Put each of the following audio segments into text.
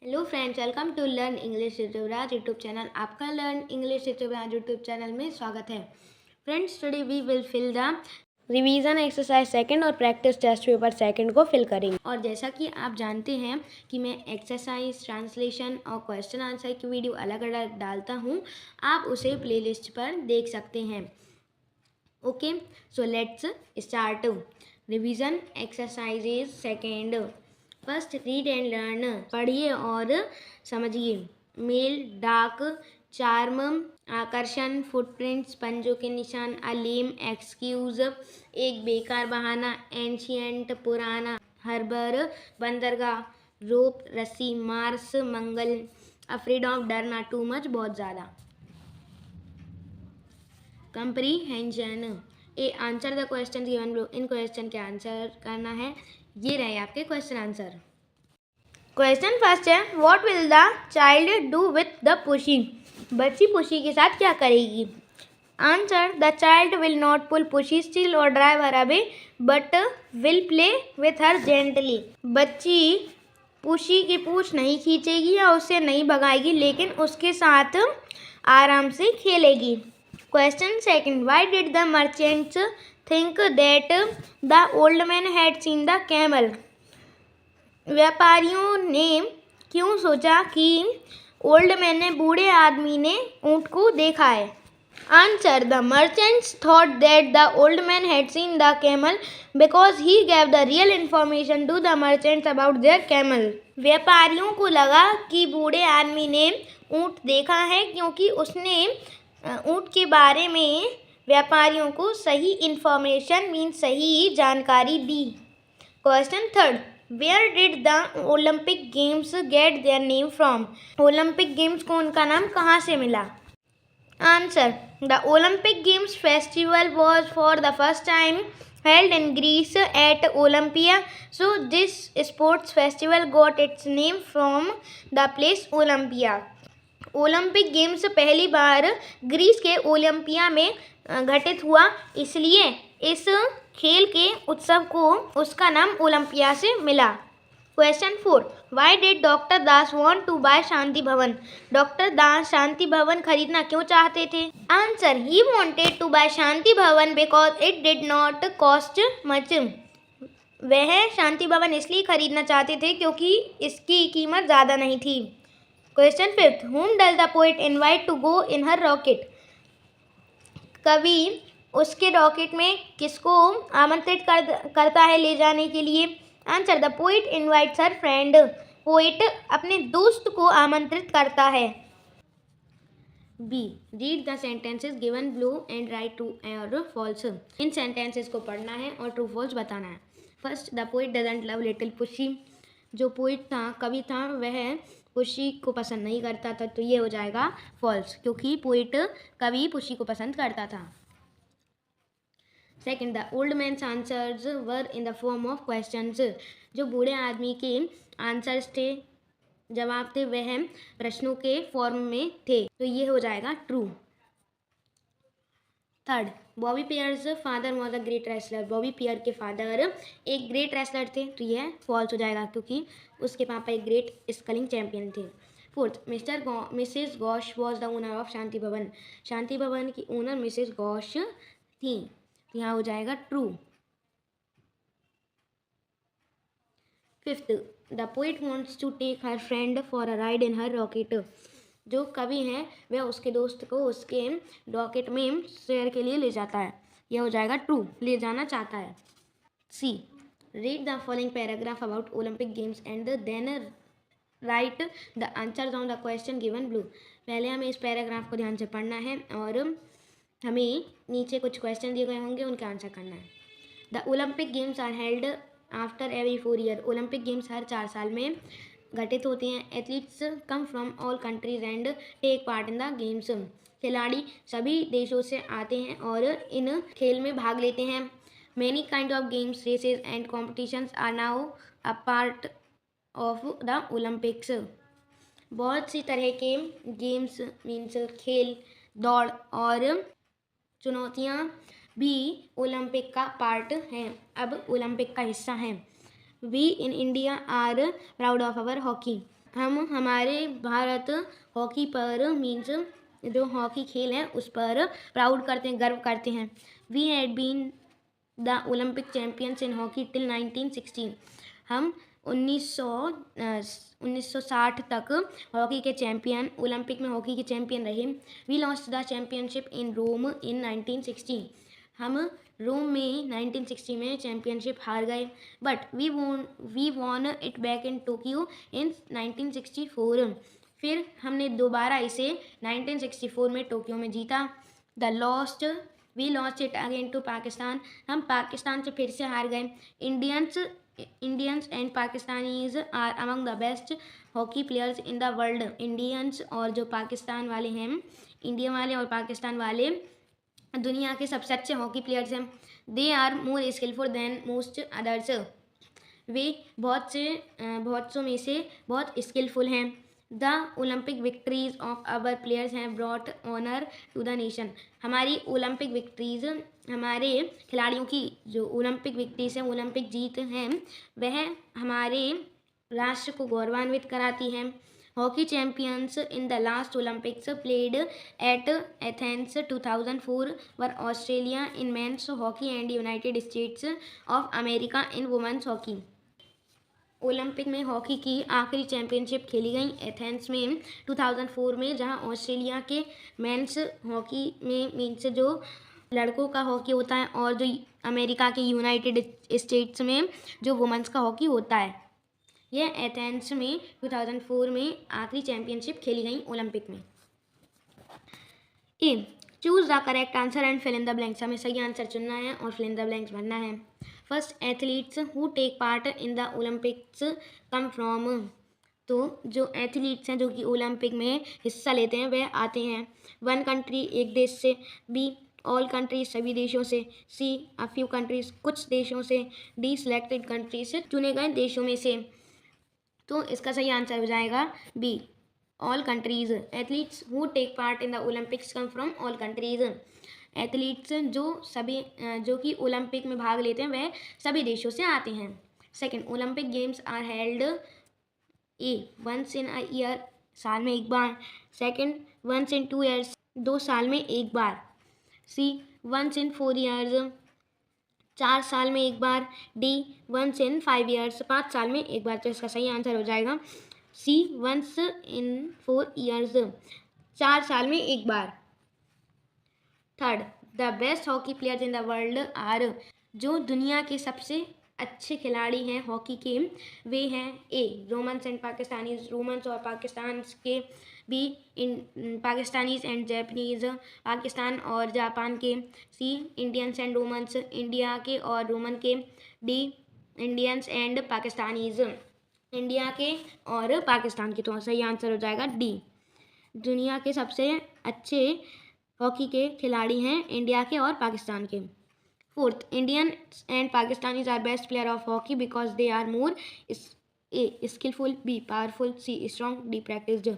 Hello friends, welcome to learn English Rituraj YouTube channel. आपका learn English Rituraj YouTube channel में स्वागत है। Friends, today we will fill the revision exercise second और practice test paper second को fill करेंगे। और जैसा कि आप जानते हैं कि मैं एक्सरसाइज, ट्रांसलेशन और क्वेश्चन आंसर की वीडियो अलग अलग डालता हूँ, आप उसे प्लेलिस्ट पर देख सकते हैं। Okay, so let's start. Revision exercises second. First, read and learn. पढ़िए और समझिए। मेल, डाक, चार्म, आकर्षण, फुटप्रिंट्स, पंजों के निशान, अ लेम एक्सक्यूज, एक बेकार बहाना, एंशियंट, पुराना, हर्बर, बंदरगाह, रोप, रस्सी, मार्स, मंगल, अफ्रेड ऑफ, डरना, टू मच, बहुत ज़्यादा। Comprehension. A answer the question given below. इन क्वेश्चन के आंसर करना है। ये रहे आपके क्वेश्चन आंसर। क्वेश्चन फर्स्ट है, what will the child do with the Pussy. बच्ची पुशी के साथ क्या करेगी। Answer, the child will not pull Pussy still or drive her away but will play with her gently. बच्ची Pussy की पूछ नहीं खींचेगी या उसे नहीं भगाएगी, लेकिन उसके साथ आराम से खेलेगी। Question second, why did the merchants think that the old man had seen the camel. व्यापारियों ने क्यों सोचा कि ओल्ड मैन ने, बूढ़े आदमी ने ऊँट को देखा है। Answer, the merchants thought that the old man had seen the camel because he gave the real information to the merchants about their camel. व्यापारियों को लगा कि बूढ़े आदमी ने ऊँट देखा है क्योंकि उसने ऊँट के बारे में व्यापारियों को सही इन्फॉर्मेशन मीन सही जानकारी दी। Question third, where did the Olympic games get their name from. Olympic games को उनका नाम कहाँ से मिला। Answer, the Olympic games festival was for the first time held in Greece at Olympia, so this sports festival got its name from the place Olympia. Olympic games पहली बार Greece के Olympia में घटित हुआ, इसलिए इस खेल के उत्सव को उसका नाम ओलंपिया से मिला। Question 4, why did doctor Das want to buy Shanti Bhavan. Doctor Das Shanti Bhavan खरीदना क्यों चाहते थे। Answer, he wanted to buy Shanti Bhavan because it did not cost much. वह शांति भवन इसलिए खरीदना चाहते थे क्योंकि इसकी कीमत ज़्यादा नहीं थी। Question 5, whom does the poet invite to go in her rocket। कवि उसके रॉकेट में किसको आमंत्रित करता है ले जाने के लिए। Answer, the poet invites her friend. Poet अपने दोस्त को आमंत्रित करता है। B, read the sentences given below and write true और फॉल्स। इन सेंटेंसेस को पढ़ना है और ट्रू फॉल्स बताना है। First, the poet doesn't love little pussy. जो पोइट था, कवि था, वह पुशी को पसंद नहीं करता था, तो ये हो जाएगा फॉल्स, क्योंकि पोइट कवि पुशी को पसंद करता था। Second, the old man's answers were in the form of questions. जो बूढ़े आदमी के आंसर्स थे, जवाब थे, वह प्रश्नों के फॉर्म में थे, तो ये हो जाएगा true. Third, Bobby Pearce's father was a great wrestler. Bobby Pearce के फादर एक ग्रेट रेसलर थे, तो यह फॉल्स हो जाएगा क्योंकि उसके पापा एक ग्रेट स्कलिंग चैंपियन थे। Fourth, Mrs Ghosh was the owner of Shanti Bhavan. Shanti भवन की ओनर मिसेस गॉश थी, यहाँ हो जाएगा true. Fifth, the poet wants to take her friend for a ride in her rocket. जो कवि हैं वह उसके दोस्त को उसके रॉकेट में शेयर के लिए ले जाता है, यह हो जाएगा ट्रू, ले जाना चाहता है। C, read the following paragraph about Olympic games and then write the answers on the question given below. पहले हमें इस पैराग्राफ को ध्यान से पढ़ना है और हमें नीचे कुछ क्वेश्चन दिए गए होंगे, उनका आंसर करना है। The Olympic games are held after every 4 year. Olympic games हर 4 साल में घटित होते हैं। Athletes come from all countries and take part in the games. खिलाड़ी सभी देशों से आते हैं और इन खेल में भाग लेते हैं। Many kind of games, races and competitions are now a part of the Olympics. बहुत सी तरह के गेम्स मीन्स खेल, दौड़ और चुनौतियाँ भी ओलंपिक का पार्ट हैं, अब ओलंपिक का हिस्सा हैं। We in India are proud of our hockey. हम हमारे भारत हॉकी पर मीन्स जो हॉकी खेल है उस पर प्राउड करते हैं, गर्व करते हैं। We had been the Olympic champions in hockey till 1916। हम 1960 तक हॉकी के चैंपियन, ओलंपिक में हॉकी के चैंपियन रहे। We lost the championship in Rome in 1960। हम रोम में 1960 में चैम्पियनशिप हार गए। But we won it back in Tokyo in 1964। फिर हमने दोबारा इसे 1964 में टोक्यो में जीता। We lost it again to Pakistan. हम पाकिस्तान से फिर से हार गए। Indians and Pakistanis are among the best hockey players in the world. Indians और जो पाकिस्तान वाले हैं, इंडिया वाले और पाकिस्तान वाले दुनिया के सबसे अच्छे हॉकी प्लेयर्स हैं। They are more skilful than most others. वे बहुत सौ में से बहुत स्किलफुल हैं। The Olympic victories of our players have brought honour to the nation. हमारी ओलंपिक विक्ट्रीज, हमारे खिलाड़ियों की जो ओलंपिक विक्ट्रीज हैं, ओलंपिक जीत हैं, वह हमारे राष्ट्र को गौरवान्वित कराती हैं। Hockey champions in the last Olympics played at Athens 2004 were Australia in men's hockey and United States of America in women's hockey. Olympic में हॉकी की आखिरी चैंपियनशिप खेली गई एथेंस में 2004 में, जहां ऑस्ट्रेलिया के मेंस हॉकी में मीन्स जो लड़कों का हॉकी होता है और जो अमेरिका के यूनाइटेड स्टेट्स में जो वुमेन्स का हॉकी होता है। यह एथेंस में 2004 में आखिरी चैंपियनशिप खेली गई ओलंपिक में। A, choose the correct answer and fill in the blanks. हमें सही आंसर चुनना है और फिल इन द ब्लैंक्स भरना है। First, athletes who take part in the Olympics come from. तो जो एथलीट्स हैं जो कि ओलंपिक में हिस्सा लेते हैं वह आते हैं। वन कंट्री, एक देश से। बी, ऑल कंट्रीज, सभी देशों से। सी, अ फ्यू कंट्रीज, कुछ देशों से। डी, सिलेक्टेड कंट्रीज से, चुने गए देशों में से। तो इसका सही आंसर हो जाएगा B, all countries. Athletes who take part in the Olympics come from all countries. Athletes जो कि ओलंपिक में भाग लेते हैं वह सभी देशों से आते हैं। Second, Olympic games are held A, once in a year, साल में एक बार। सेकंड, वंस इन 2 ईयर्स, 2 साल में एक बार। सी, वंस इन 4 ईयर्स, 4 साल में एक बार। डी, वंस इन 5 ईयर्स, 5 साल में एक बार। तो इसका सही आंसर हो जाएगा सी, वंस इन 4 ईयर्स, 4 साल में एक बार। Third, the best hockey players in the world are. जो दुनिया के सबसे अच्छे खिलाड़ी हैं हॉकी के वे हैं A, Romans and Pakistanis, Romans और पाकिस्तान के। B, Pakistanis and Japanese, Pakistan और जापान के। C, Indians and Romans, India के और रोमन के। D, Indians and Pakistanis, India के और पाकिस्तान के। तो सही आंसर हो जाएगा डी, दुनिया के सबसे अच्छे हॉकी के खिलाड़ी हैं इंडिया के और पाकिस्तान के। Fourth, Indian and Pakistanis are best player of hockey because they are more A, skillful. B, powerful. C, strong. D, practised.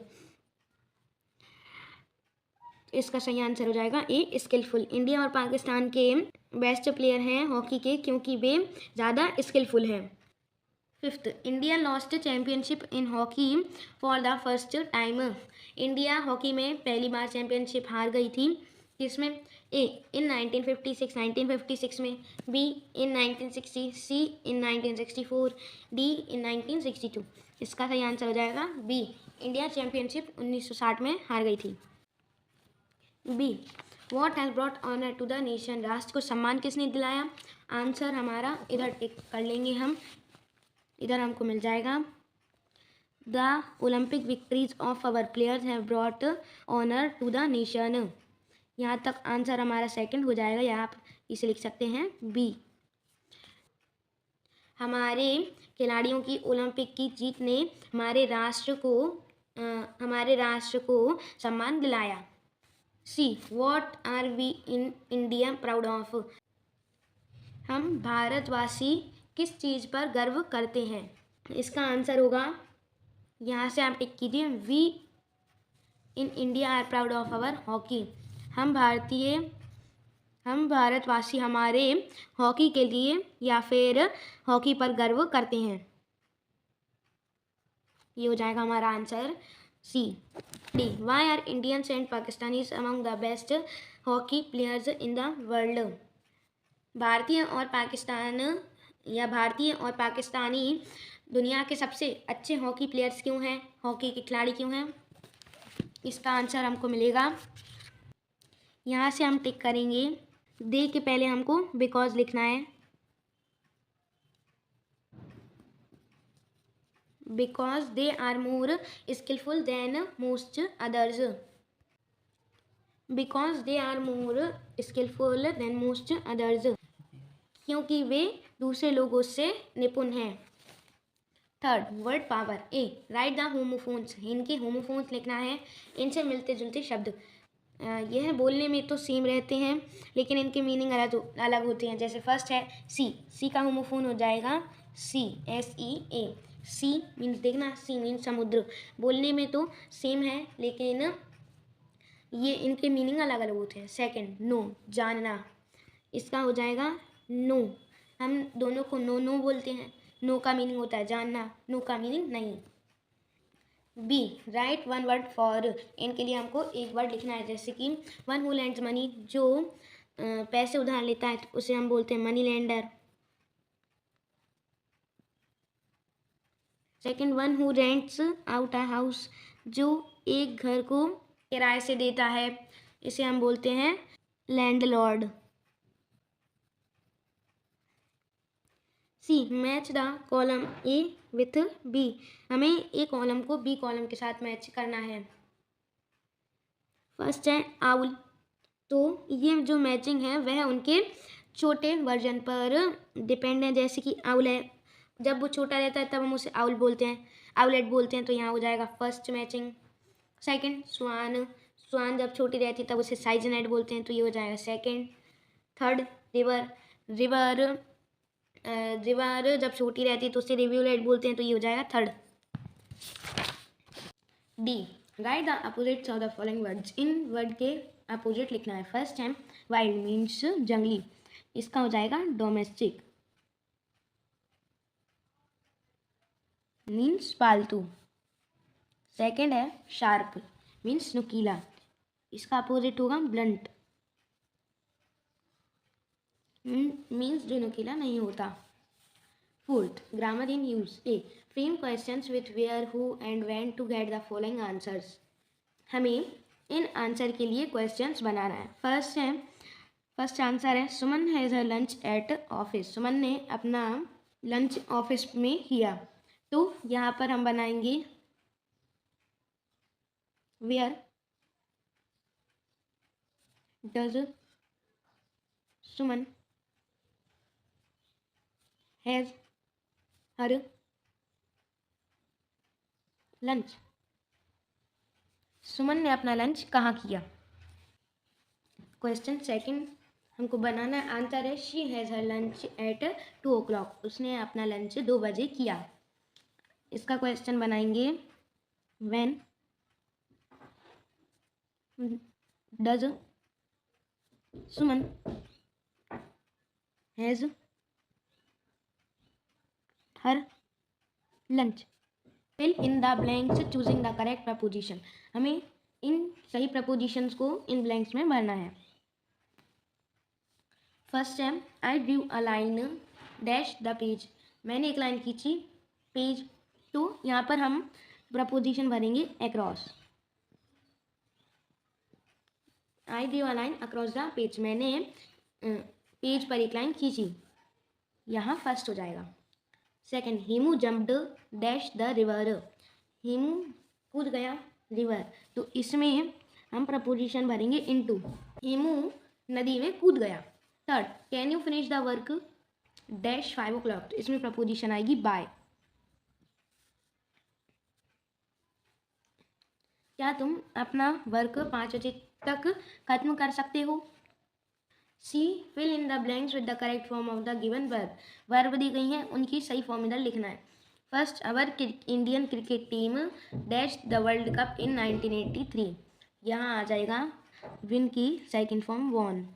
इसका सही आंसर हो जाएगा ए, स्किलफुल। इंडिया और पाकिस्तान के बेस्ट प्लेयर हैं हॉकी के क्योंकि वे ज़्यादा स्किलफुल हैं। Fifth, India lost championship in hockey for the first time. India hockey में पहली बार चैम्पियनशिप हार गई थी। किसमें? ए, इन 1956 में। बी, इन 1960। सी, इन 1964। डी, इन 1962। इसका सही आंसर हो जाएगा बी, इंडिया चैम्पियनशिप 1960 में हार गई थी। B, what has brought honour to the nation. राष्ट्र को सम्मान किसने दिलाया? आंसर हमारा इधर टिक कर लेंगे हम, इधर हमको मिल जाएगा the Olympic victories of our players have brought honour to the nation. यहाँ तक आंसर हमारा सेकंड हो जाएगा, या आप इसे लिख सकते हैं बी। हमारे खिलाड़ियों की ओलंपिक की जीत ने हमारे राष्ट्र को सम्मान दिलाया। C, what are we in India proud of. हम भारतवासी किस चीज़ पर गर्व करते हैं? इसका आंसर होगा, यहाँ से आप टिक कीजिए, we in India are proud of our hockey. हम भारतवासी हमारे हॉकी के लिए या फिर हॉकी पर गर्व करते हैं। ये हो जाएगा हमारा answer C. D, why are Indians and Pakistanis among the best hockey players in the world. भारतीय और पाकिस्तानी दुनिया के सबसे अच्छे हॉकी प्लेयर्स क्यों हैं, हॉकी के खिलाड़ी क्यों हैं। इसका आंसर हमको मिलेगा, यहाँ से हम टिक करेंगे। दे के पहले हमको बिकॉज लिखना है, because they are more skilful than most others. Because they are more skilful than most others, क्योंकि वे दूसरे लोगों से निपुण हैं। Third, word power. A, write the homophones. इनके होमोफोन्स लिखना है, इनसे मिलते जुलते शब्द। यह बोलने में तो सेम रहते हैं लेकिन इनके मीनिंग अलग होते हैं। जैसे फर्स्ट है सी, सी का होमोफोन हो जाएगा सी, SEA। सी मीन्स, देखना, सी मीन्स समुद्र। बोलने में तो सेम है लेकिन ये इनके मीनिंग अलग अलग होते हैं। सेकंड, नो, जानना। इसका हो जाएगा नो। हम दोनों को नो नो बोलते हैं। नो का मीनिंग होता है जानना, नो का मीनिंग नहीं। B, write one word for. इनके लिए हमको एक वर्ड लिखना है, जैसे कि वन हु लैंड्स मनी, जो पैसे उधार लेता है उसे हम बोलते हैं money lender. Second, one who rents out a house, जो एक घर को किराए से देता है, इसे हम बोलते हैं landlord. C, match the column A with B. हमें ए कॉलम को बी कॉलम के साथ मैच करना है। फर्स्ट है आउल, तो ये जो मैचिंग है वह उनके छोटे वर्जन पर डिपेंड है। जैसे कि आउल है, जब वो छोटा रहता है तब हम उसे आउल बोलते हैं, आउलेट बोलते हैं, तो यहाँ हो जाएगा फर्स्ट मैचिंग। सेकंड, स्वान, स्वान जब छोटी रहती है तब उसे साइजनेट बोलते हैं, तो ये हो जाएगा second. Third, river, river river जब छोटी रहती है तो उसे रिव्यूलेट बोलते हैं, तो ये हो जाएगा third. D, right the opposites of the following words. In word के अपोजिट लिखना है। फर्स्ट है वाइल्ड, मीन्स जंगली, इसका हो जाएगा डोमेस्टिक, मीन्स पालतू। सेकंड है शार्प, मीन्स नुकीला, इसका अपोजिट होगा ब्लंट, मीन्स जो नुकीला नहीं होता। Fourth, grammar in use. A, frame questions with where, who and when to get the following answers. हमें इन आंसर के लिए क्वेश्चंस बनाना है। फर्स्ट आंसर है Suman has her lunch at office. Suman ने अपना लंच ऑफिस में किया, तो यहाँ पर हम बनाएंगे where does Suman has her lunch. Suman ने अपना लंच कहाँ किया। क्वेश्चन सेकंड हमको बनाना है, आंसर है she has her lunch at 2 o'clock। उसने अपना लंच 2 बजे किया। इसका क्वेश्चन बनाएंगे when does Suman has her lunch. Fill in the blanks choosing the correct preposition. हमें इन सही प्रपोजिशंस को इन ब्लैंक्स में भरना है। फर्स्ट है I drew a line dash the page. मैंने एक लाइन खींची पेज, तो यहाँ पर हम प्रपोजिशन भरेंगे across. I drew a line across the page, मैंने पेज पर एक लाइन खींची, यहाँ फर्स्ट हो जाएगा। Second, Hemu jumped dash the river. Hemu कूद गया रिवर, तो इसमें हम प्रपोजिशन भरेंगे इनटू। हेमू नदी में कूद गया। Third, can you finish the work dash 5 o'clock। तो इसमें प्रपोजिशन आएगी बाय। क्या तुम अपना वर्क 5 बजे तक खत्म कर सकते हो। C, fill in the blanks with the correct form of the given verb. Verb दी गई हैं, उनकी सही फॉर्म इधर लिखना है। First, our Indian cricket team dash the world cup in 1983। यहाँ आ जाएगा विन की सेकंड फॉर्म वॉन।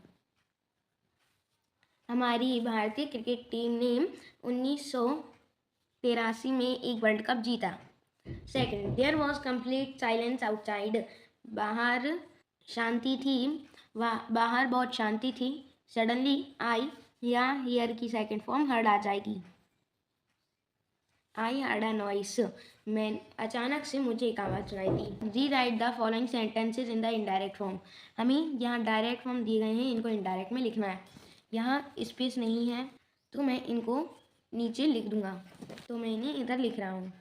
हमारी भारतीय क्रिकेट टीम ने 1983 में एक वर्ल्ड कप जीता। Second, there was complete silence outside, बाहर शांति थी, बाहर बहुत शांति थी। सडनली आई या हियर की सेकेंड फॉर्म हर्ड आ जाएगी। आई हर्ड अ नॉइस, मैं अचानक से मुझे एक आवाज़ सुनाई दी। री right the following sentences in the indirect form, हमें यहाँ डायरेक्ट फॉर्म दिए गए हैं, इनको इनडायरेक्ट में लिखना है। यहाँ स्पेस नहीं है तो मैं इनको नीचे लिख दूंगा, तो मैं इन्हें इधर लिख रहा हूँ।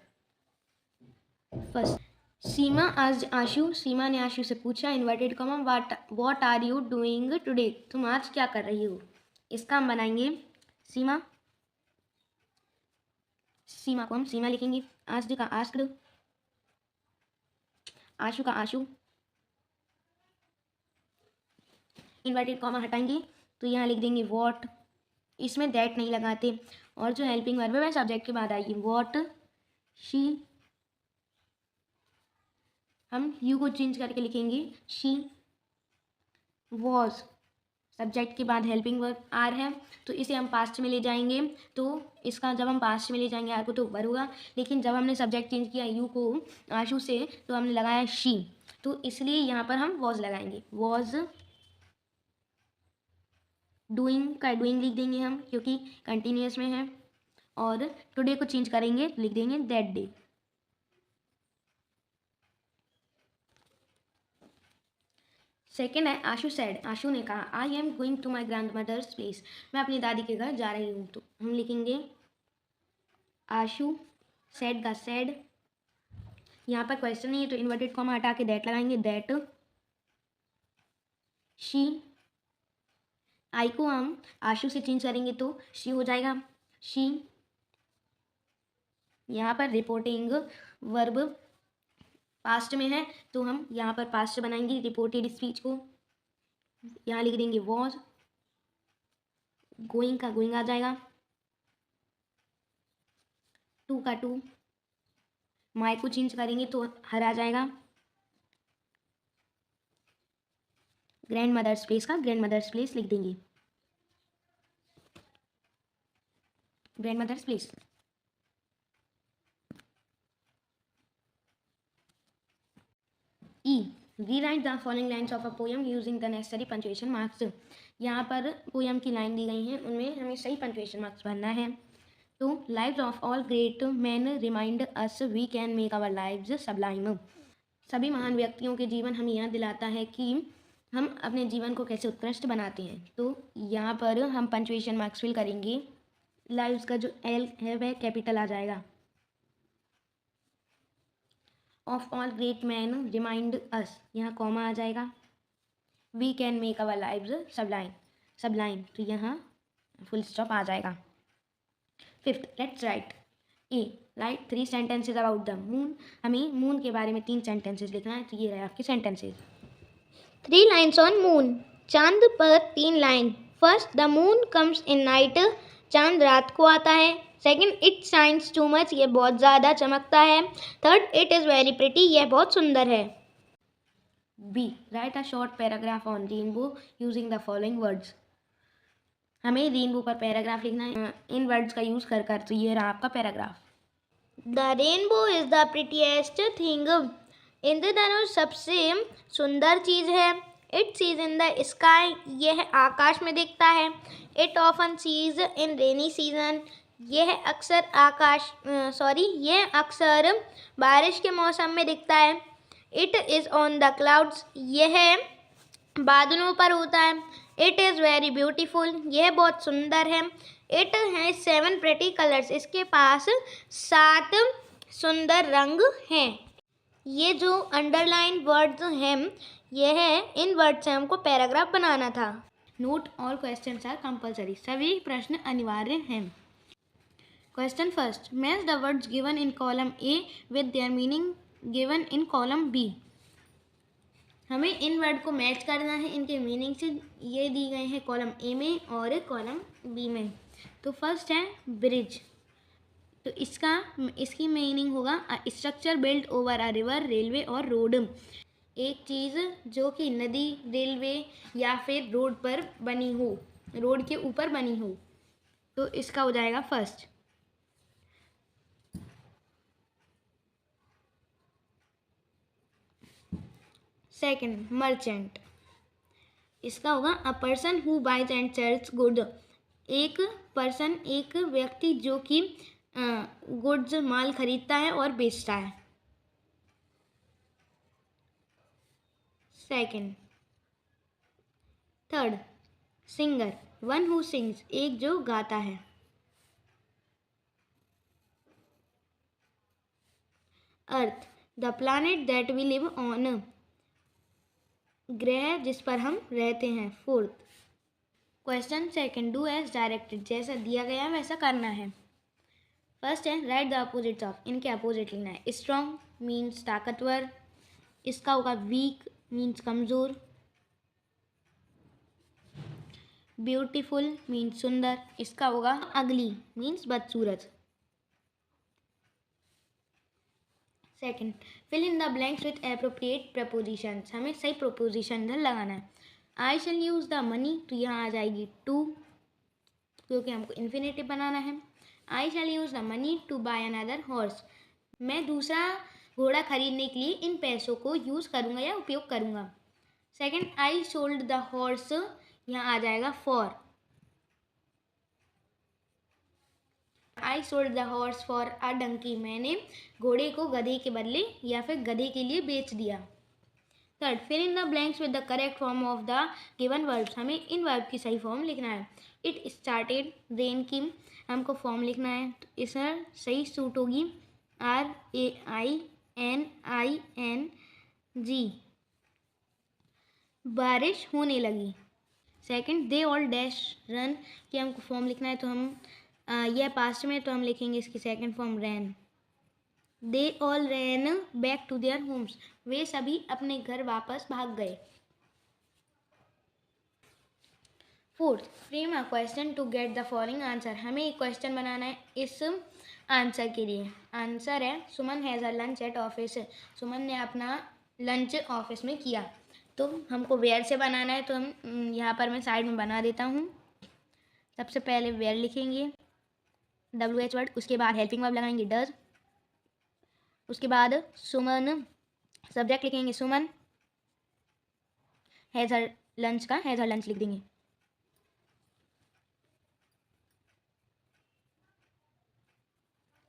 फर्स्ट, सीमा आज आशु, सीमा ने आशु से पूछा inverted comma what are you doing today, तुम आज क्या कर रही हो। इसका हम बनाएंगे सीमा, सीमा को हम सीमा लिखेंगे। आस्क्ड का आस्क्ड, आशु का आशु, इन्वर्टेड कॉमा हटाएंगे तो यहाँ लिख देंगे व्हाट, इसमें दैट नहीं लगाते, और जो हेल्पिंग वर्ब है सब्जेक्ट के बाद आएगी। व्हाट शी, हम यू को चेंज करके लिखेंगे शी वॉज, सब्जेक्ट के बाद हेल्पिंग वर्ब आर है तो इसे हम पास्ट में ले जाएंगे, तो इसका जब हम पास्ट में ले जाएंगे आर को तो वर होगा, लेकिन जब हमने सब्जेक्ट चेंज किया यू को आशु से तो हमने लगाया शी, तो इसलिए यहाँ पर हम वॉज लगाएंगे। वॉज डूइंग का डूइंग लिख देंगे हम क्योंकि कंटिन्यूस में है, और टुडे को चेंज करेंगे लिख देंगे दैट डे। सेकेंड है आशु सैड, आशु ने कहा I am going to my grandmother's place, मैं अपनी दादी के घर जा रही हूँ, तो हम लिखेंगे आशु सैड का सैड, यहाँ पर क्वेश्चन नहीं है तो इन्वर्टेड कॉमा हटा के दैट लगाएंगे दैट शी, आई को हम आशु से चेंज करेंगे तो शी हो जाएगा शी। यहाँ पर रिपोर्टिंग वर्ब पास्ट में है तो हम यहाँ पर पास्ट बनाएंगे रिपोर्टेड स्पीच को, यहाँ लिख देंगे वॉज, गोइंग का गोइंग आ जाएगा, टू का टू, माई को चेंज करेंगे तो हर आ जाएगा, ग्रैंड मदर्स प्लेस का ग्रैंड मदर्स प्लेस लिख देंगे grandmother's place. E, rewrite the following lines of a poem using the necessary punctuation marks, यहाँ पर पोएम की लाइन दी गई हैं उनमें हमें सही पंक्चुएशन मार्क्स भरना है। तो lives of all great man remind us we can make our lives sublime, सभी महान व्यक्तियों के जीवन हमें याद दिलाता है कि हम अपने जीवन को कैसे उत्कृष्ट बनाते हैं, तो यहाँ पर हम पंक्चुएशन मार्क्स फिल करेंगे। लाइव्स का जो एल है वह कैपिटल आ जाएगा, of all great man remind us यहाँ कॉमा आ जाएगा, we can make our lives sublime sublime तो यहाँ फुल स्टॉप आ जाएगा। Fifth, let's write A, write 3 sentences about the moon, हमें मून के बारे में 3 सेंटेंसेज लिखना है, तो ये रहे आपके सेंटेंसेज। 3 lines on moon, चांद पर 3 line. First, the moon comes in night, चांद रात को आता है। Second, it shines too much, ये बहुत ज़्यादा चमकता है। Third, it is very pretty, यह बहुत सुंदर है। B, write a short paragraph on rainbow using the following words, हमें रेनबो पर पैराग्राफ लिखना है इन वर्ड्स का यूज़ कर कर, तो ये रहा आपका paragraph. The rainbow is the prettiest thing, इंद्रधनुष सबसे सुंदर चीज़ है। It sees in the sky, यह आकाश में दिखता है। It often sees in rainy season, यह अक्सर बारिश के मौसम में दिखता है। It is on the clouds, यह बादलों पर होता है। इट इज़ वेरी ब्यूटीफुल, यह बहुत सुंदर है। इट है 7 प्रेटी कलर्स, इसके पास 7 सुंदर रंग हैं। ये जो अंडरलाइन वर्ड्स हैं यह इन वर्ड से हमको पैराग्राफ बनाना था। Note, all questions are compulsory, सभी प्रश्न अनिवार्य हैं। Question first, match the words given in column A with their meaning given in column B, हमें इन वर्ड को मैच करना है इनके मीनिंग से, ये दी गए हैं कॉलम ए में और कॉलम बी में। तो फर्स्ट है ब्रिज, तो इसकी मीनिंग होगा structure built over a river, railway और रोड, एक चीज़ जो कि नदी, रेलवे या फिर रोड पर बनी हो, रोड के ऊपर बनी हो, तो इसका हो जाएगा फर्स्ट। सेकंड मर्चेंट, इसका होगा a person who buys and sells good, एक पर्सन एक व्यक्ति जो कि गुड्स माल खरीदता है और बेचता है। Second. Third singer, one who sings, एक जो गाता है। Earth, the planet that we live on, ग्रह जिस पर हम रहते हैं। Fourth question second, do as directed, जैसा दिया गया वैसा करना है। फर्स्ट है राइट द अपोजिट्स ऑफ, इनके अपोजिट लिखना है। स्ट्रॉन्ग मीन्स ताकतवर, इसका होगा वीक मीन्स कमज़ोर। ब्यूटीफुल मीन्स सुंदर, इसका होगा अगली मीन्स बदसूरत। Second fill in the blanks with appropriate propositions, हमें सही प्रपोजिशन इधर लगाना है। I shall use the money, तो यहाँ आ जाएगी टू, क्योंकि हमको इन्फिनेटिव बनाना है। I shall use the money to buy another horse, मैं दूसरा घोड़ा खरीदने के लिए इन पैसों को यूज़ करूँगा या उपयोग करूँगा। Second I sold the horse, यहाँ आ जाएगा for. I sold the horse for a donkey, मैंने घोड़े को गधे के बदले या फिर गधे के लिए बेच दिया। Third fill in the blanks with the correct form of the given verbs, हमें इन वर्ब की सही फॉर्म लिखना है। इट स्टार्टेड रेन की, हमको फॉर्म लिखना है, तो इसमें सही सूट होगी RAINING, बारिश होने लगी। Second they all dash run की हमको फॉर्म लिखना है, तो हम यह पास्ट में, तो हम लिखेंगे इसकी second form ran. They all ran back to their homes, वे सभी अपने घर वापस भाग गए। Fourth frame a question to get the following answer, हमें एक क्वेश्चन बनाना है इस आंसर के लिए। आंसर है Suman has a lunch at office, Suman ने अपना लंच ऑफिस में किया। तो हमको वेयर से बनाना है, तो हम यहाँ पर मैं साइड में बना देता हूँ। सबसे पहले वेयर लिखेंगे WH वर्ड, उसके बाद हेल्पिंग वर्ब लगाएंगे डज, उसके बाद सुमन सब्जेक्ट लिखेंगे सुमन, हैज़ हर लंच का हैज़ हर लंच लिख देंगे।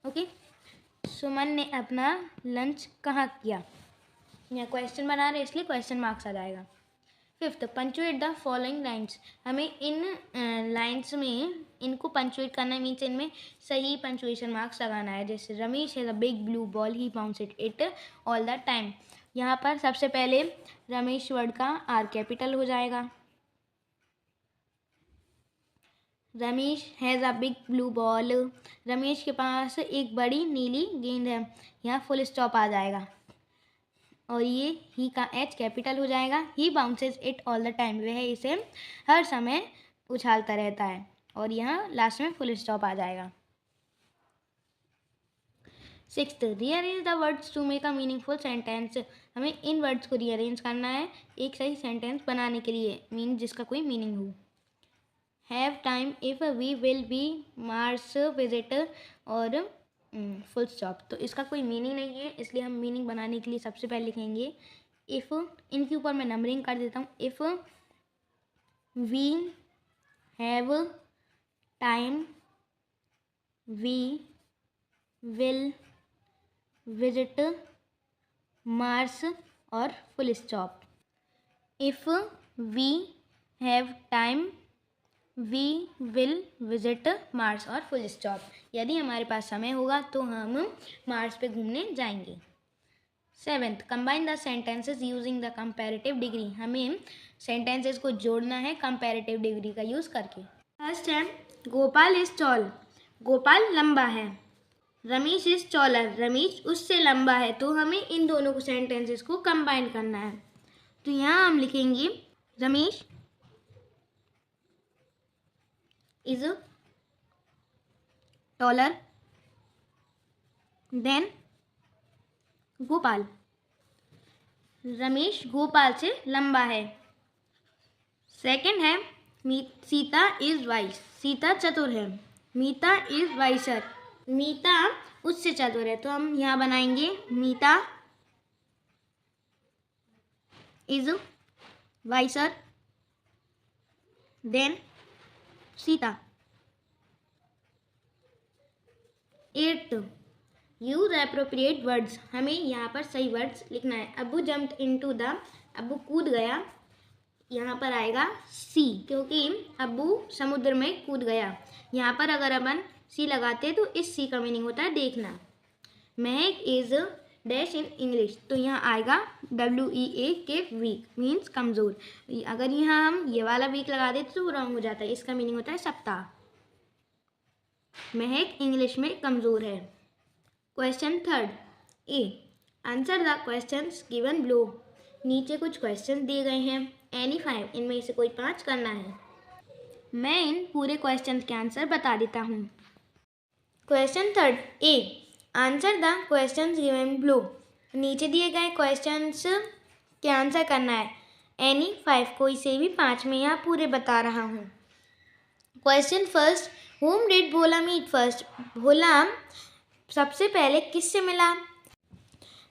ओके, सुमन ने अपना लंच कहाँ किया, यहाँ क्वेश्चन बना रहे इसलिए क्वेश्चन मार्क्स आ जाएगा। Fifth punctuate the following lines, हमें इन लाइन्स में इनको पंचुएट करना है, मीन्स इनमें सही पंचुएशन मार्क्स लगाना है। जैसे Ramesh has a big blue ball, he bounce it all the time, यहाँ पर सबसे पहले रमेश वर्ड का R कैपिटल हो जाएगा। Ramesh has a big blue ball, Ramesh के पास एक बड़ी नीली गेंद है, यहाँ फुल स्टॉप आ जाएगा। और ये ही का H कैपिटल हो जाएगा। He bounces it all the time, वह इसे हर समय उछालता रहता है, और यहाँ लास्ट में फुल स्टॉप आ जाएगा। Sixth rearrange the words to make a meaningful sentence, हमें इन वर्ड्स को रीअरेंज करना है एक सही सेंटेंस बनाने के लिए, मीन जिसका कोई मीनिंग हो। Have time if we will be Mars visit, और फुल स्टॉप, तो इसका कोई मीनिंग नहीं है, इसलिए हम मीनिंग बनाने के लिए सबसे पहले लिखेंगे इफ़, इनके ऊपर मैं नंबरिंग कर देता हूँ। If we have time we will visit Mars और full stop. If we have time we will visit Mars और फुल स्टॉप, यदि हमारे पास समय होगा तो हम मार्स पे घूमने जाएंगे। Seventh combine the sentences using the comparative degree, हमें सेंटेंसेस को जोड़ना है कंपैरेटिव डिग्री का यूज़ करके। फर्स्ट है गोपाल इज टॉल, गोपाल लंबा है। रमेश इज टॉलर, रमेश उससे लंबा है, तो हमें इन दोनों को सेंटेंसेस को कंबाइन करना है। तो यहाँ हम लिखेंगे Ramesh is taller than Gopal, Ramesh Gopal से लंबा है। सेकंड है सीता इज वाइस, सीता चतुर है। मीता इज वाइसर, मीता उससे चतुर है, तो हम यहाँ बनाएंगे मीता is wiser than Sita. 8th, use appropriate words. हमें यहाँ पर सही वर्ड्स लिखना है। अब्बू जम्प्ड इनटू द, अब्बू कूद गया, यहाँ पर आएगा सी, क्योंकि अब्बू समुद्र में कूद गया। यहाँ पर अगर अपन सी लगाते तो इस सी का मीनिंग होता है देखना। महक इज डैश इन इंग्लिश, तो यहाँ आएगा WEAK, वीक मीन्स कमज़ोर। अगर यहाँ हम ये वाला वीक लगा देते तो रॉन्ग हो जाता है, इसका मीनिंग होता है सप्ताह। महक इंग्लिश में कमज़ोर है। Question 3rd, A, answer the questions given below. नीचे कुछ क्वेश्चन दिए गए हैं, एनी 5, इनमें से कोई 5 करना है। मैं इन पूरे क्वेश्चन के आंसर बता देता हूँ। Question 3rd, A, answer the questions given below. नीचे दिए गए क्वेश्चंस के आंसर करना है, एनी 5, कोई से भी 5 में यहाँ पूरे बता रहा हूँ। Question 1st, whom did Bhola meet first? Bhola सबसे पहले किससे मिला?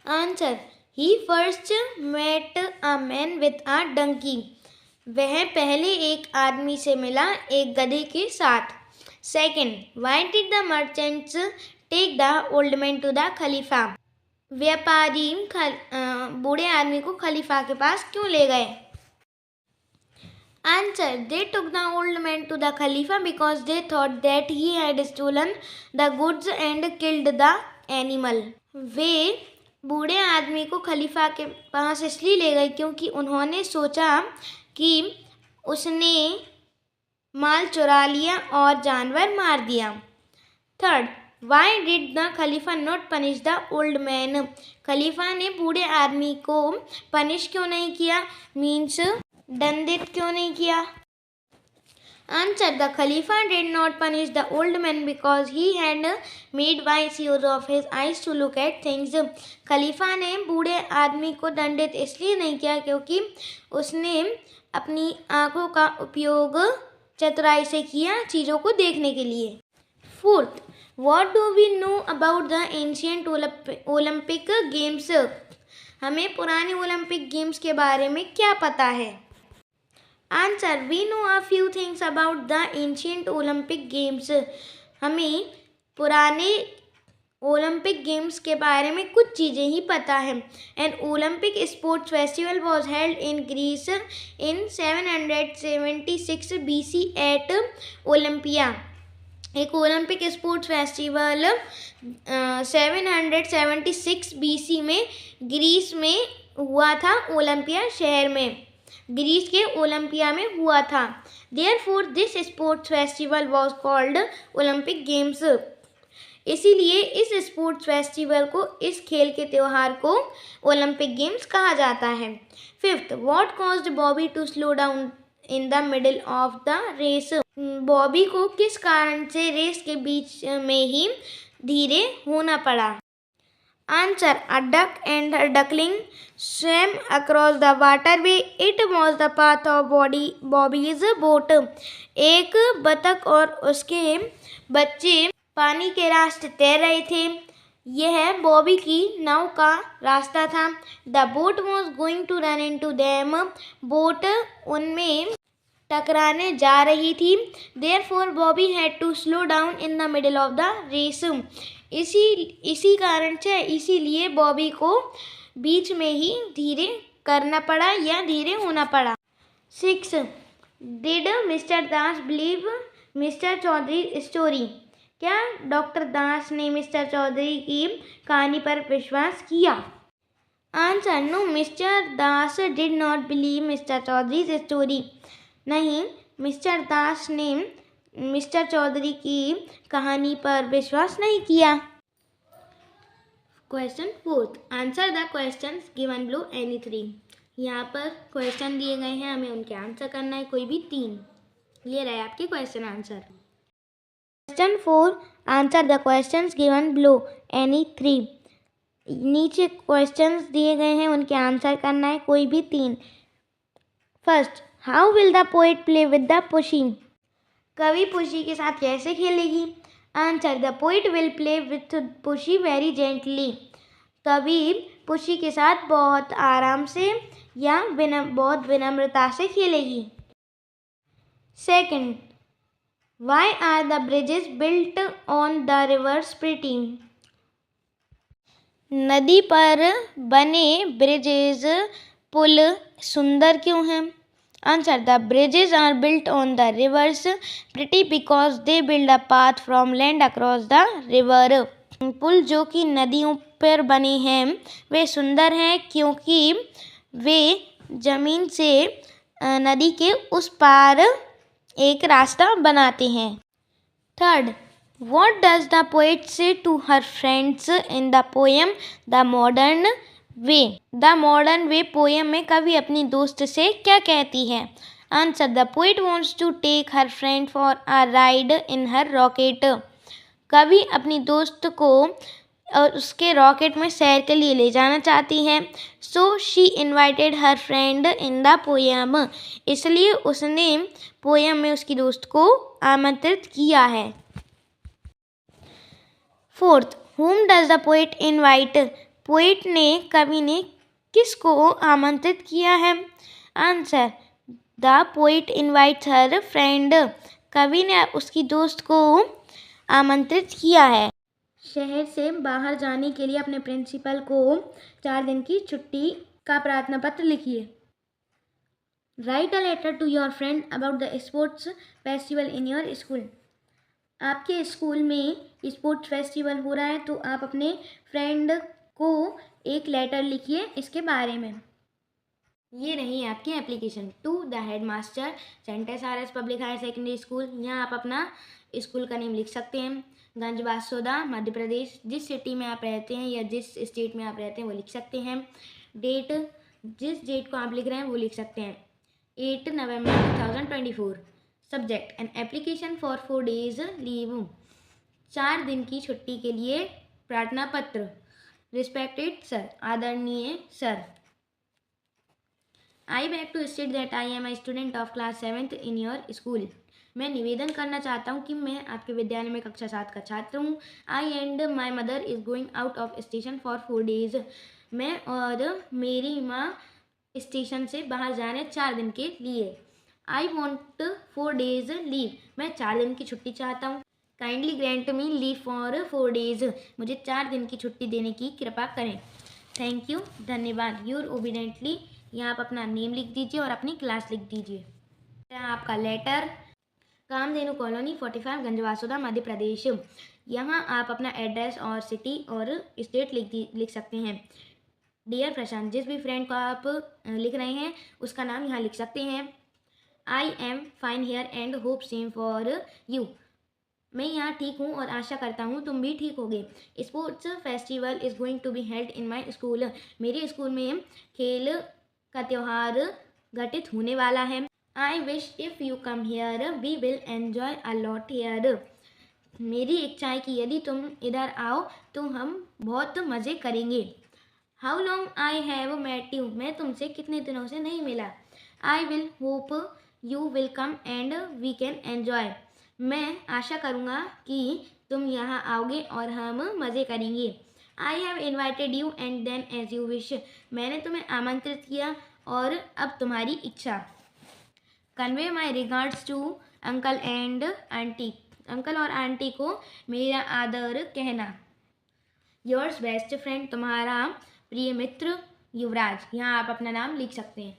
Answer, he first met a man with a donkey. वह पहले एक आदमी से मिला एक गधे के साथ। Second, why did the merchants take the old man to the खलीफा? व्यापारी बूढ़े आदमी को खलीफा के पास क्यों ले गए? Answer, they took the old man to the Khalifa because they thought that he had stolen the goods and killed the animal. वे बूढ़े आदमी को खलीफा के पास इसलिए ले गए क्योंकि उन्होंने सोचा कि उसने माल चुरा लिया और जानवर मार दिया। Third, why did the Khalifa not punish the old man? खलीफा ने बूढ़े आदमी को पनिश क्यों नहीं किया? मीन्स दंडित क्यों नहीं किया? आंसर, द खलीफा did not punish the old man because he had made wise use of his eyes to look at things. खलीफा ने बूढ़े आदमी को दंडित इसलिए नहीं किया क्योंकि उसने अपनी आंखों का उपयोग चतुराई से किया चीज़ों को देखने के लिए। Fourth, what do we know about the ancient Olympic games? हमें पुराने ओलंपिक गेम्स के बारे में क्या पता है? Answer, we know a few things about the ancient Olympic games. हमें पुराने ओलंपिक गेम्स के बारे में कुछ चीज़ें ही पता है। An Olympic sports festival was held in Greece in 776 BC at Olympia. एक ओलंपिक स्पोर्ट्स फेस्टिवल 776 BC में ग्रीस में हुआ था, ओलंपिया शहर में, ग्रीस के ओलंपिया में हुआ था। Therefore this sports festival was called Olympic games. इसीलिए इस स्पोर्ट्स फेस्टिवल को, इस खेल के त्यौहार को ओलंपिक गेम्स कहा जाता है। Fifth, what caused Bobby to slow down in the middle of the race? Bobby को किस कारण से रेस के बीच में ही धीरे होना पड़ा? Answer, a duck and a duckling swam across the waterway. It was the path of Bobby's boat. एक बतख और उसके बच्चे पानी के रास्ते तैर रहे थे। यह बॉबी की नाव का रास्ता था। The boat was going to run into them. Boat उनमें टकराने जा रही थी। Therefore, Bobby had to slow down in the middle of the race. इसी कारण से, इसीलिए बॉबी को बीच में ही धीरे करना पड़ा या धीरे होना पड़ा। 6, did mister Das believe mister Chaudhary story? क्या डॉक्टर दास ने मिस्टर चौधरी की कहानी पर विश्वास किया? Answer, no, mister Das did not believe mister Chaudhary story. नहीं, मिस्टर दास ने मिस्टर चौधरी की कहानी पर विश्वास नहीं किया। Question 4, answer the questions given below any 3। यहाँ पर क्वेश्चन दिए गए हैं, हमें उनके आंसर करना है, कोई भी 3। ये रहे आपके question answer. Question 4, answer the questions given below any 3। नीचे क्वेश्चंस दिए गए हैं, उनके आंसर करना है, कोई भी 3। First, how will the poet play with the pushy? कवि पुशी के साथ कैसे खेलेगी? Answer, the poet will play with pushy very gently. कवि पुशी के साथ बहुत आराम से या बहुत विनम्रता से खेलेगी। Second, why are the bridges built on the rivers pretty? नदी पर बने ब्रिजेस पुल सुंदर क्यों हैं? Answer, the bridges are built on the rivers pretty because they build a path from land across the river. पुल जो कि नदियों पर बने हैं वे सुंदर हैं क्योंकि वे जमीन से नदी के उस पार एक रास्ता बनाते हैं। Third, what does the poet say to her friends in the poem The Modern Way? The Modern Way poem में कवि अपनी दोस्त से क्या कहती है? Answer, the poet wants to take her friend for a ride in her rocket. कवि अपनी दोस्त को उसके रॉकेट में सैर के लिए ले जाना चाहती है। So she invited her friend in the poem. इसलिए उसने पोएम में उसकी दोस्त को आमंत्रित किया है। Fourth, whom does the poet invite? Poet ने कवि ने किसको आमंत्रित किया है? Answer, the poet invites her friend. कवि ने उसकी दोस्त को आमंत्रित किया है। शहर से बाहर जाने के लिए अपने प्रिंसिपल को 4 दिन की छुट्टी का प्रार्थना पत्र लिखिए। Write a letter to your friend about the sports festival in your school. आपके स्कूल में स्पोर्ट्स फेस्टिवल हो रहा है तो आप अपने फ्रेंड को एक लेटर लिखिए इसके बारे में। ये रही आपकी application to the headmaster saint SRS public higher secondary school. यहाँ आप अपना स्कूल का नेम लिख सकते हैं। गंज बासोदा, मध्य प्रदेश। जिस सिटी में आप रहते हैं या जिस स्टेट में आप रहते हैं वो लिख सकते हैं। डेट, जिस डेट को आप लिख रहे हैं वो लिख सकते हैं, 8 November 2024। Subject, an application for 4 days leave, 4 दिन की छुट्टी के लिए प्रार्थना पत्र। रिस्पेक्टेड सर, आदरणीय sir, I beg to state that I am a student of class 7th in your school. मैं निवेदन करना चाहता हूँ कि मैं आपके विद्यालय में कक्षा 7 का छात्र हूँ। I and my mother is going out of station for 4 days। मैं और मेरी माँ स्टेशन से बाहर जा रहे हैं 4 दिन के लिए। आई वॉन्ट 4 days लीव, मैं 4 दिन की छुट्टी चाहता हूँ। Kindly grant me leave for 4 days, मुझे 4 दिन की छुट्टी देने की कृपा करें। थैंक यू, धन्यवाद। योर ओबीडेंटली, यहाँ आप अपना नेम लिख दीजिए और अपनी क्लास लिख दीजिए। यहाँ आपका लेटर, कामधेनु कॉलोनी 45 गंजवासोदा मध्य प्रदेश। यहाँ आप अपना एड्रेस और सिटी और स्टेट लिख सकते हैं। डियर प्रशांत, जिस भी फ्रेंड को आप लिख रहे हैं उसका नाम यहाँ लिख सकते हैं। I am fine here and hope same for you, मैं यहाँ ठीक हूँ और आशा करता हूँ तुम भी ठीक होगे। Sports festival is going to be held in my school, मेरे स्कूल में खेल का त्यौहार घटित होने वाला है। I wish if you come here we will enjoy a lot here, मेरी इच्छा है कि यदि तुम इधर आओ तो हम बहुत मज़े करेंगे। How long I have met you, मैं तुमसे कितने दिनों से नहीं मिला। I will hope you will come and we can enjoy, मैं आशा करूँगा कि तुम यहाँ आओगे और हम मज़े करेंगे। I have invited you and then as you wish, मैंने तुम्हें आमंत्रित किया और अब तुम्हारी इच्छा। Convey my regards to uncle and aunty, uncle और आंटी को मेरा आदर कहना। योर्स बेस्ट फ्रेंड, तुम्हारा प्रिय मित्र युवराज। यहाँ आप अपना नाम लिख सकते हैं।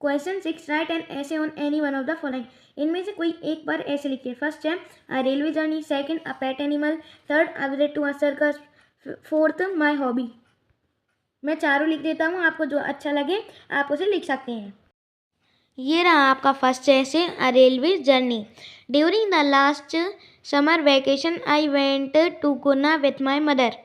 Question 6, write an essay on any one of the following, इनमें से कोई एक पर ऐसे लिखिए। फर्स्ट है a railway journey, second a pet animal, third a visit to a circus, fourth my hobby. मैं चारों लिख देता हूँ, आपको जो अच्छा लगे आप उसे लिख सकते हैं। ये रहा आपका first essay, a railway journey. During the last summer vacation I went to Guna with my mother,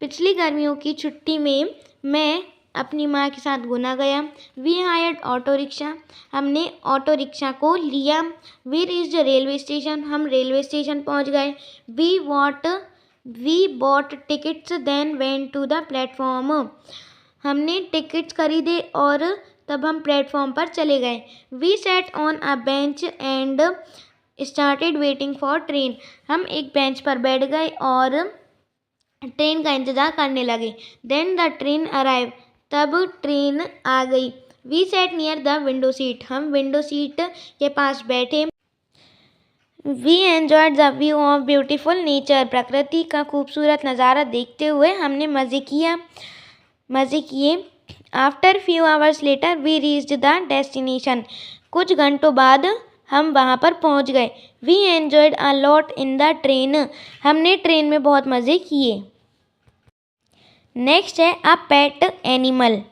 पिछली गर्मियों की छुट्टी में मैं अपनी माँ के साथ गुना गया। वी हायर्ड ऑटो रिक्शा, हमने ऑटो रिक्शा को लिया। वी रीच्ड रेलवे स्टेशन, हम रेलवे स्टेशन पहुँच गए। We bought tickets then went to the platform, हमने टिकट्स खरीदे और तब हम प्लेटफॉर्म पर चले गए। We sat on a bench and started waiting for train, हम एक बेंच पर बैठ गए और ट्रेन का इंतज़ार करने लगे। देन द ट्रेन अराइव, तब ट्रेन आ गई। We sat near the window seat, हम विंडो सीट के पास बैठे। We enjoyed the view of beautiful nature, प्रकृति का खूबसूरत नज़ारा देखते हुए हमने मज़े किए। After few hours later we reached the destination, कुछ घंटों बाद हम वहाँ पर पहुँच गए। We enjoyed a lot in the train, हमने ट्रेन में बहुत मज़े किए। नेक्स्ट है a pet animal.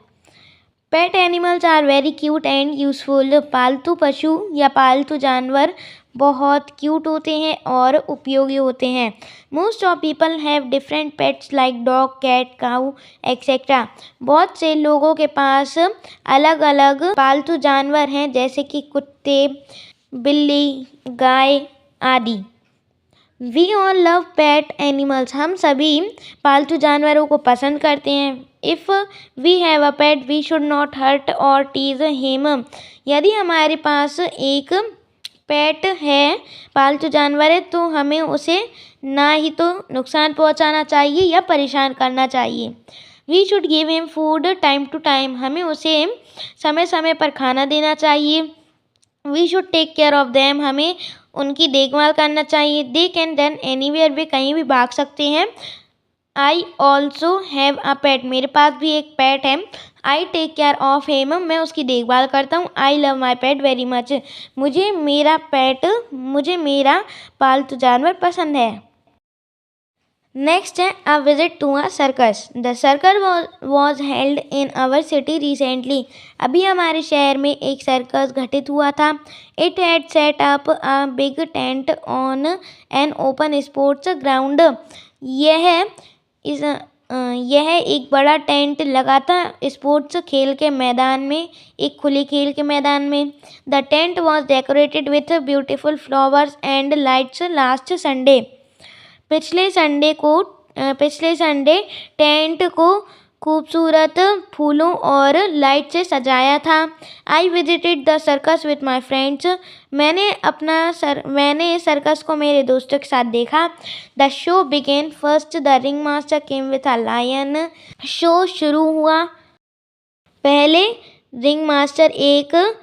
Pet animals are very cute and useful, पालतू पशु या पालतू जानवर बहुत क्यूट होते हैं और उपयोगी होते हैं। Most of people have different pets like dog, cat, cow etcetera, बहुत से लोगों के पास अलग अलग पालतू जानवर हैं जैसे कि कुत्ते, बिल्ली, गाय आदि। We all love pet animals, हम सभी पालतू जानवरों को पसंद करते हैं। If we have a pet we should not hurt और टीज हिम, यदि हमारे पास एक पेट है, पालतू जानवर है, तो हमें उसे ना ही तो नुकसान पहुंचाना चाहिए या परेशान करना चाहिए। We should give him food time to time, हमें उसे समय समय पर खाना देना चाहिए। We should take care of them, हमें उनकी देखभाल करना चाहिए। दे कैन रन एनीवेयर, वे कहीं भी भाग सकते हैं। आई ऑल्सो हैव अ पेट, मेरे पास भी एक पेट है। I take care of him, मैं उसकी देखभाल करता हूँ। I love my pet very much, मुझे मेरा पालतू जानवर पसंद है। नेक्स्ट है a visit to a circus. The circus was held in our city recently, अभी हमारे शहर में एक सर्कस घटित हुआ था। It had set up a big tent on an open sports ground, यह एक बड़ा टेंट लगा था स्पोर्ट्स खेल के मैदान में, एक खुले खेल के मैदान में। The tent was decorated with beautiful flowers and lights last Sunday, पिछले संडे टेंट को खूबसूरत फूलों और लाइट से सजाया था। I visited the circus with my friends, मैंने सर्कस को मेरे दोस्तों के साथ देखा। The show began first, the ring master came with a lion, show शुरू हुआ, पहले रिंग मास्टर एक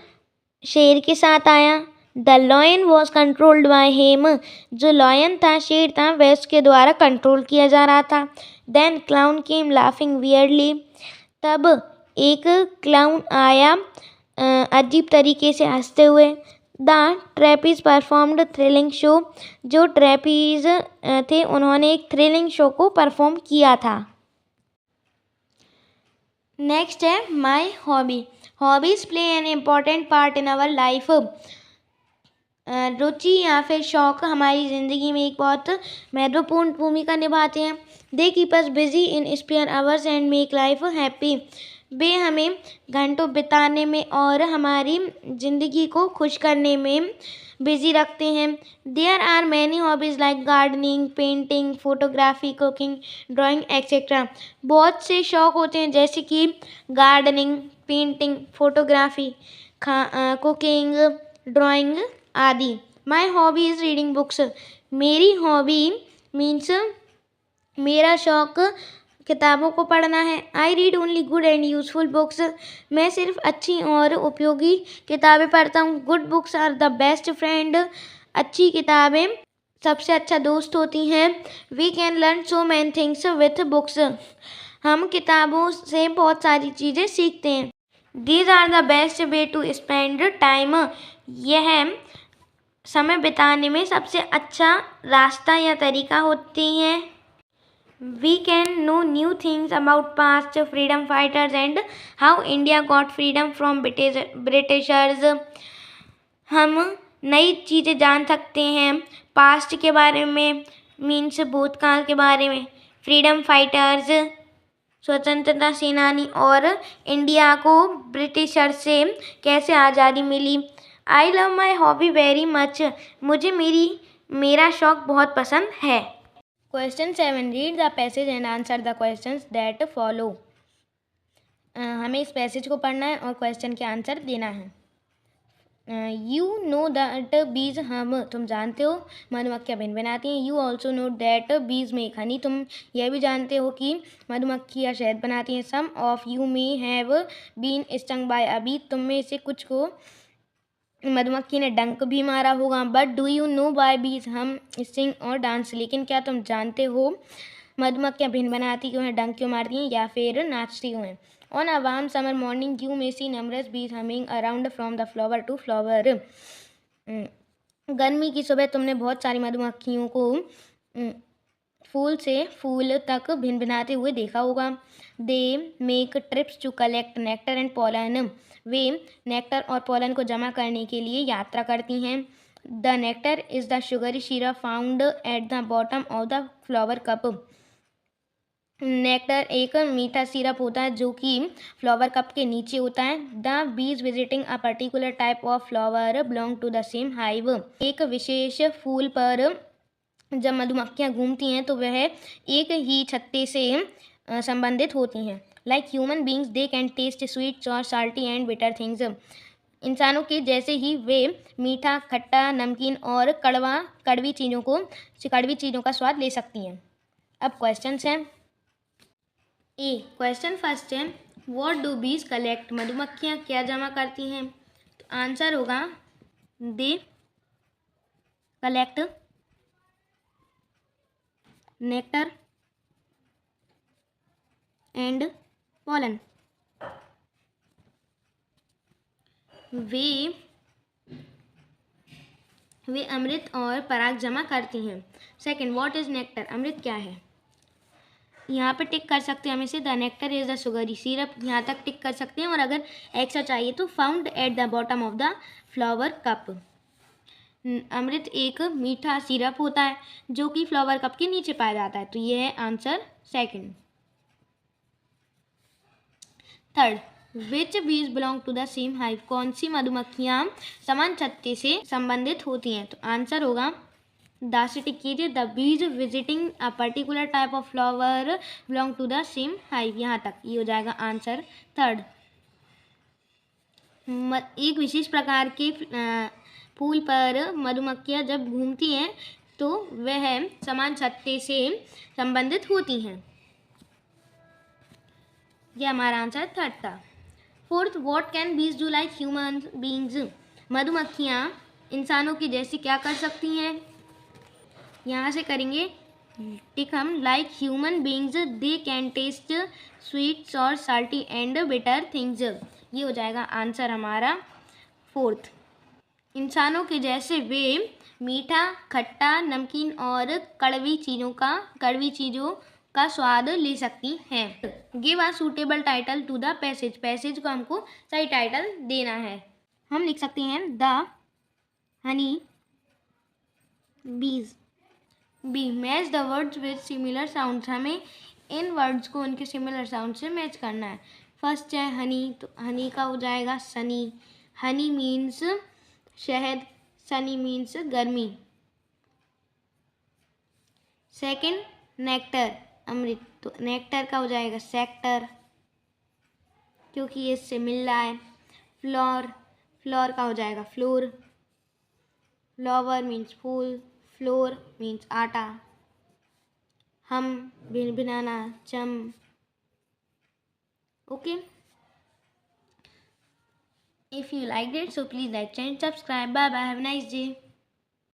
शेर के साथ आया। The lion was controlled by him, जो लॉयन था, शेर था, वह उसके द्वारा कंट्रोल किया जा रहा था। देन क्लाउन केम लाफिंग वियर्डली, तब एक क्लाउन आया अजीब तरीके से हंसते हुए। The trapeze performed thrilling show, जो ट्रेपीज थे उन्होंने एक थ्रिलिंग शो को परफॉर्म किया था। नेक्स्ट है my hobby. Hobbies play an important part in our life, रुचि या फिर शौक हमारी ज़िंदगी में एक बहुत महत्वपूर्ण भूमिका निभाते हैं। They keep us busy in spare hours and make life happy, वे हमें घंटों बिताने में और हमारी ज़िंदगी को खुश करने में बिजी रखते हैं। There are many hobbies like gardening, painting, photography, cooking, drawing etcetera, बहुत से शौक़ होते हैं जैसे कि gardening, painting, photography, cooking, drawing आदि। My hobby is reading books, मेरी हॉबी मीन्स मेरा शौक़ किताबों को पढ़ना है। I read only good and useful books, मैं सिर्फ अच्छी और उपयोगी किताबें पढ़ता हूँ। Good books are the best friend, अच्छी किताबें सबसे अच्छा दोस्त होती हैं। We can learn so many things with books, हम किताबों से बहुत सारी चीज़ें सीखते हैं। These are the best way to spend time, यह समय बिताने में सबसे अच्छा रास्ता या तरीका होती हैं। We can know new things about past freedom fighters and how India got freedom from Britishers, हम नई चीज़ें जान सकते हैं पास्ट के बारे में, मीन्स भूतकाल के बारे में, फ्रीडम फाइटर्स स्वतंत्रता सेनानी, और इंडिया को ब्रिटिशर से कैसे आज़ादी मिली। I love my hobby very much, मुझे मेरा शौक़ बहुत पसंद है। Question 7, read the passage and answer the questions that follow, हमें इस पैसेज को पढ़ना है और क्वेश्चन के आंसर देना है। यू नो दैट बीज, हम तुम जानते हो मधुमक्खियाँ भिन भिनाती हैं। यू ऑल्सो नो दैट बीज मेक हनी, तुम यह भी जानते हो कि मधुमक्खियाँ शहद बनाती हैं। Some of you may have been stung by a bee, तुम में से कुछ को मधुमक्खी ने डंक भी मारा होगा। But do you know why bees हम सिंग और डांस, लेकिन क्या तुम जानते हो मधुमक्खियाँ भिन बनाती क्यों हैं, डंक क्यों मारती हैं या फिर नाचती क्यों हैं। On a warm summer morning you may see numbers bees humming around from the flower to flower, गर्मी की सुबह तुमने बहुत सारी मधुमक्खियों को फूल से फूल तक भिन भिनाते हुए देखा होगा। They make trips to collect nectar and pollen, वे नेक्टर और पोलन को जमा करने के लिए यात्रा करती हैं। The nectar is the sugary syrup found at the bottom of the flower cup, नेक्टर एक मीठा सिरप होता है जो कि फ्लावर कप के नीचे होता है। The bees visiting a particular type of flower belong to the same hive, एक विशेष फूल पर जब मधुमक्खियाँ घूमती हैं तो वह एक ही छत्ते से संबंधित होती हैं। Like human beings they can test sweet और साल्टी एंड बिटर थिंग्स, इंसानों के जैसे ही वे मीठा, खट्टा, नमकीन और कड़वी चीज़ों का स्वाद ले सकती हैं। अब क्वेश्चंस हैं। ए क्वेश्चन फर्स्ट है, व्हाट डू बीज कलेक्ट, मधुमक्खियाँ क्या जमा करती हैं। तो आंसर होगा they collect nectar and pollen, वे अमृत और पराग जमा करती हैं। सेकंड, व्हाट इज नेक्टर, अमृत क्या है। यहाँ पे टिक कर सकते हैं हम इसे, the nectar is the sugary syrup, यहाँ तक टिक कर सकते हैं। और अगर एक्स्ट्रा चाहिए तो found at the bottom of the flower cup, अमृत एक मीठा सिरप होता है जो कि फ्लावर कप के नीचे पाया जाता है। तो ये है answer second. Third, which bees belong to the same hive, कौन सी मधुमक्खियाँ समान छत्ते से संबंधित होती हैं। तो आंसर होगा दासी टिक कीजिए, the bees visiting a particular type of flower belong to the same hive, यहाँ तक ये हो जाएगा आंसर थर्ड। एक विशेष प्रकार के फूल पर मधुमक्खियाँ जब घूमती हैं तो वह समान छत्ते से संबंधित होती हैं। यह हमारा आंसर थर्ड था। फोर्थ, व्हाट कैन बीज डू लाइक ह्यूमन बींग्स, मधुमक्खियाँ इंसानों की जैसी क्या कर सकती हैं। यहाँ से करेंगे टिक हम, like human beings they can taste sweets और साल्टी एंड बिटर थिंग्स, ये हो जाएगा आंसर हमारा फोर्थ। इंसानों के जैसे वे मीठा, खट्टा, नमकीन और कड़वी चीज़ों का स्वाद ले सकती हैं। Give a suitable title to the passage, passage को हमको सही टाइटल देना है। हम लिख सकते हैं the honey bees, B match the words with similar sounds, हमें इन वर्ड्स को उनके सिमिलर साउंड से मैच करना है। फर्स्ट है हनी, तो हनी का हो जाएगा सनी, हनी मीन्स शहद, सनी मीन्स गर्मी। सेकंड, नेक्टर अमृत, तो नेक्टर का हो जाएगा सेक्टर क्योंकि ये इससे मिल रहा है। फ्लोर का हो जाएगा फ्लोर, फ्लावर मीन्स फूल, फ्लोर मीन्स आटा, हम भिन भिनाना चम। Okay, if you liked it so please like, channel, subscribe. Bye bye, have a nice day.